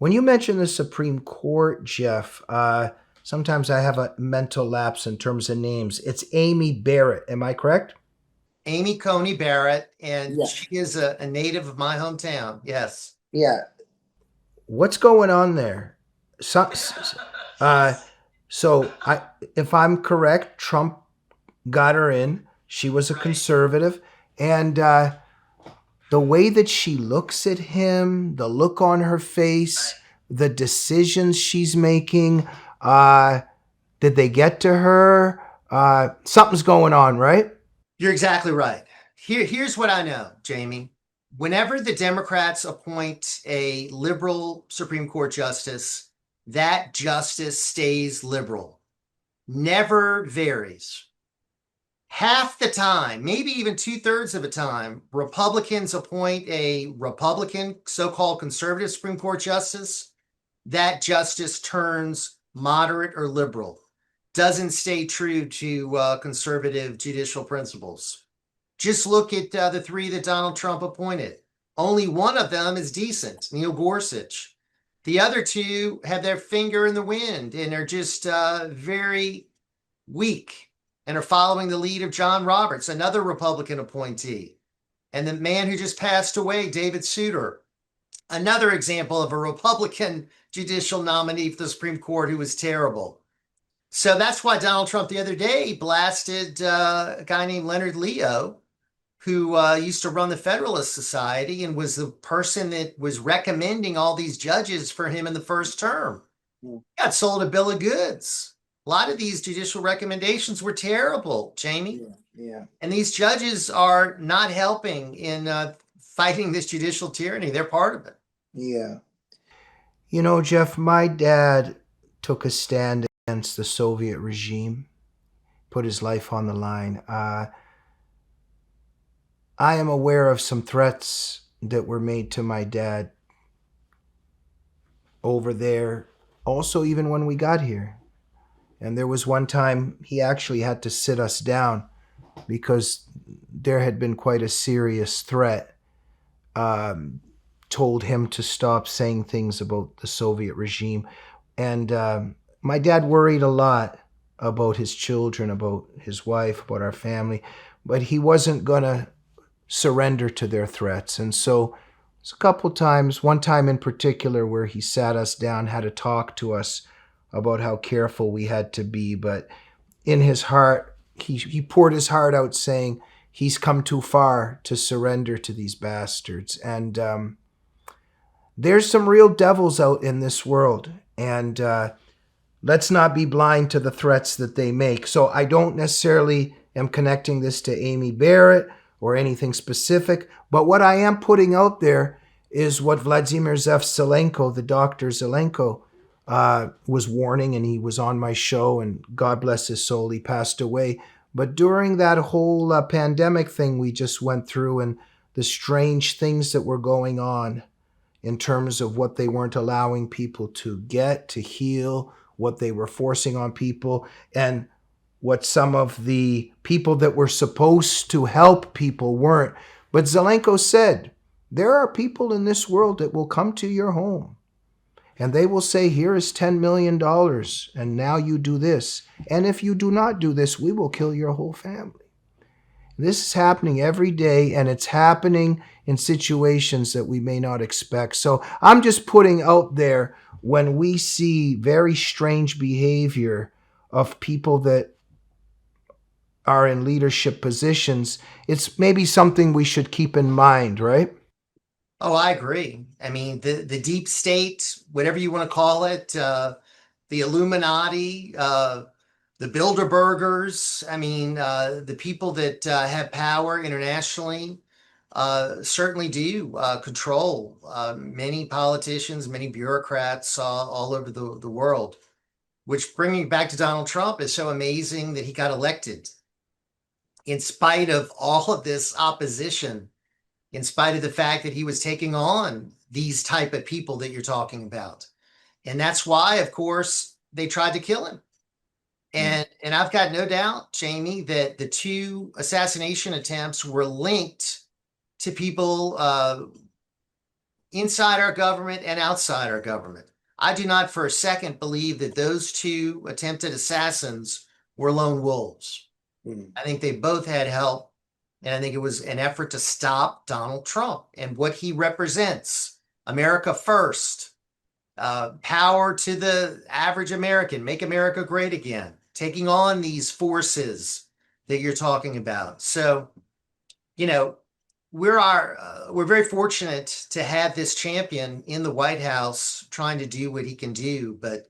When you mention the Supreme Court, Jeff, sometimes I have a mental lapse in terms of names. It's Amy Barrett. Am I correct? Amy Coney Barrett, and Yeah, she is a native of my hometown. Yes. yeah, What's going on there? So, uh, if I'm correct, Trump got her in. She was a conservative, and the way that she looks at him, the look on her face, the decisions she's making. Did they get to her? Something's going on, right? You're exactly right. Here's what I know, Jamie. Whenever the Democrats appoint a liberal Supreme Court justice, that justice stays liberal, never varies. Half the time, maybe even 2/3 of the time, Republicans appoint a Republican, so-called conservative Supreme Court justice. That justice turns moderate or liberal, doesn't stay true to conservative judicial principles. Just look at the three that Donald Trump appointed. Only one of them is decent, Neil Gorsuch. The other two have their finger in the wind and are just very weak and are following the lead of John Roberts, another Republican appointee. And the man who just passed away, David Souter, another example of a Republican judicial nominee for the Supreme Court who was terrible. So that's why Donald Trump the other day blasted a guy named Leonard Leo, who used to run the Federalist Society and was the person that was recommending all these judges for him in the first term. yeah, Got sold a bill of goods. A lot of these judicial recommendations were terrible, Jamie. yeah, yeah. And these judges are not helping in fighting this judicial tyranny. They're part of it. Yeah. You know, Jeff, my dad took a stand against the Soviet regime, put his life on the line. I am aware of some threats that were made to my dad over there, also, even when we got here. And there was one time he actually had to sit us down because there had been quite a serious threat. Told him to stop saying things about the Soviet regime. And my dad worried a lot about his children, about his wife, about our family, but he wasn't going to surrender to their threats. And so it's a couple times, one time in particular, where he sat us down, had to talk to us about how careful we had to be. But in his heart, he poured his heart out saying he's come too far to surrender to these bastards. And there's some real devils out in this world. And let's not be blind to the threats that they make. So I don't necessarily am connecting this to Amy Barrett or anything specific, but what I am putting out there is what Vladimir Zelenko, the doctor Zelenko, was warning, and he was on my show, and God bless his soul, he passed away. But during that whole pandemic thing we just went through, and the strange things that were going on in terms of what they weren't allowing people to get, to heal, what they were forcing on people, and what some of the people that were supposed to help people weren't. But Zelenko said, there are people in this world that will come to your home and they will say, here is $10 million, and now you do this. And if you do not do this, we will kill your whole family. This is happening every day, and it's happening in situations that we may not expect. So I'm just putting out there, when we see very strange behavior of people that are in leadership positions, it's maybe something we should keep in mind, right? Oh, I agree. I mean, the deep state, whatever you want to call it, the Illuminati, the Bilderbergers. I mean, the people that have power internationally certainly do control many politicians, many bureaucrats all over the world. Which, bringing back to Donald Trump, is so amazing that he got elected in spite of all of this opposition, in spite of the fact that he was taking on these type of people that you're talking about. And that's why, of course, they tried to kill him. And I've got no doubt, Jamie, that the two assassination attempts were linked to people inside our government and outside our government. I do not for a second believe that those two attempted assassins were lone wolves. I think they both had help. And I think it was an effort to stop Donald Trump and what he represents. America first, power to the average American, make America great again, taking on these forces that you're talking about. So, you know, we're very fortunate to have this champion in the White House trying to do what he can do, but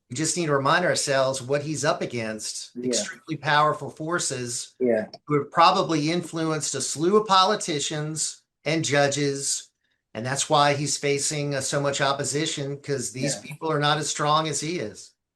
we just need to remind ourselves what he's up against. Yeah. Extremely powerful forces Yeah. who have probably influenced a slew of politicians and judges. And that's why he's facing so much opposition, because these people are not as strong as he is.